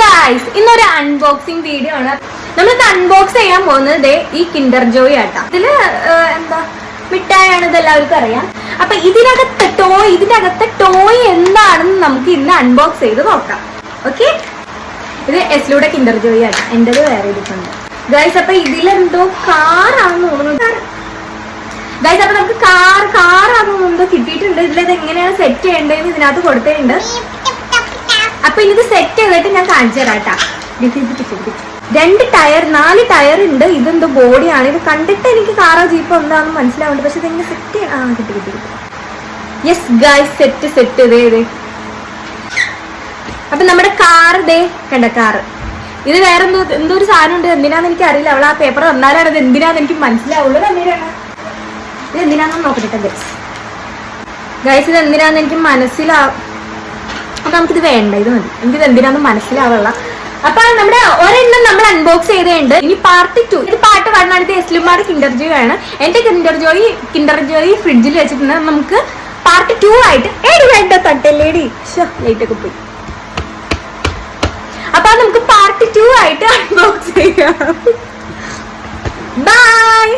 Guys, ഇന്നൊരു unboxing video ആണ്. നമ്മളിത് അൺബോക്സ് ചെയ്യാൻ പോകുന്നത് ഈ കിൻഡർ ജോയ് ആട്ടാ. ഇതില് എന്താ മിഠായാണ്, ഇത് എല്ലാവർക്കും അറിയാം. അപ്പൊ ഇതിനകത്തെ ടോയ് എന്താണെന്ന് നമുക്ക് ഇന്ന് അൺബോക്സ് ചെയ്ത് നോക്കാം. ഓക്കെ, ഇത് എസ്ലൂടെ കിൻഡർ ജോയ് ആണ്. എന്റേത് വേറെ ഇരിക്കുന്നത് ഗൈസ്. അപ്പൊ ഇതിലെന്തോ കാറാണെന്ന് തോന്നുന്നു ഗൈസ്. അപ്പൊ നമുക്ക് കാറാണെന്ന് എന്തോ കിട്ടിയിട്ടുണ്ട്. ഇതിലത് എങ്ങനെയാണ് സെറ്റ് ചെയ്യേണ്ടതെന്ന് ഇതിനകത്ത് കൊടുത്തിട്ടുണ്ട്. അപ്പൊ ഇത് സെറ്റ് ചെയ്തിട്ട് ഞാൻ കാണിച്ചു തരാട്ടാ. 4 ടയർ ഉണ്ട്. ഇതെന്തോ ബോഡിയാണ്. ഇത് കണ്ടിട്ട് എനിക്ക് കാറോ ജീപ്പോ എന്താണെന്ന് മനസ്സിലാവുന്നുണ്ട്. പക്ഷെ ഇതെങ്ങനെ സെറ്റ് ചെയ്യാൻ കിട്ടി. യെസ് ഗൈസ്, സെറ്റ് ഇതേ. അപ്പൊ നമ്മുടെ കാർ ദേ കണ്ട കാറ്. ഇത് വേറെ എന്തോ ഒരു സാധനം ഉണ്ട്. എന്തിനാന്ന് എനിക്ക് അറിയില്ല. അവൾ ആ പേപ്പർ തന്നാലാണ് ഇത് എന്തിനാന്ന് എനിക്ക് മനസ്സിലാവുള്ളൂ. ഇത് എന്തിനാന്ന് നോക്കട്ടെ ഗൈസ്. ഇത് എന്തിനാന്ന് എനിക്ക് മനസ്സിലാവും. അപ്പൊ നമുക്കിത് വേണ്ട, ഇത് മതി. എനിക്കിത് എന്തിനാന്ന് മനസ്സിലാവുള്ള. അപ്പൊ നമ്മുടെ ഒരെണ്ണം നമ്മൾ അൺബോക്സ് ചെയ്തിട്ടുണ്ട്. ഇനി പാർട്ട് 2. ഇത് പാർട്ട് 1 ആണ്. ഇത് എസ്ലുമാട് കിൻഡർ ജോയ് ആണ്. എന്റെ കിൻഡർ ജോയ് ഫ്രിഡ്ജിൽ വെച്ചിട്ടുണ്ട്. നമുക്ക് പാർട്ട് 2 ആയിട്ട് വേണ്ട തട്ടല്ലേടി ലൈറ്റ് ഒക്കെ പോയി. അപ്പൊ നമുക്ക് പാർട്ട് 2 ആയിട്ട് അൺബോക്സ് ചെയ്യാം. ബൈ.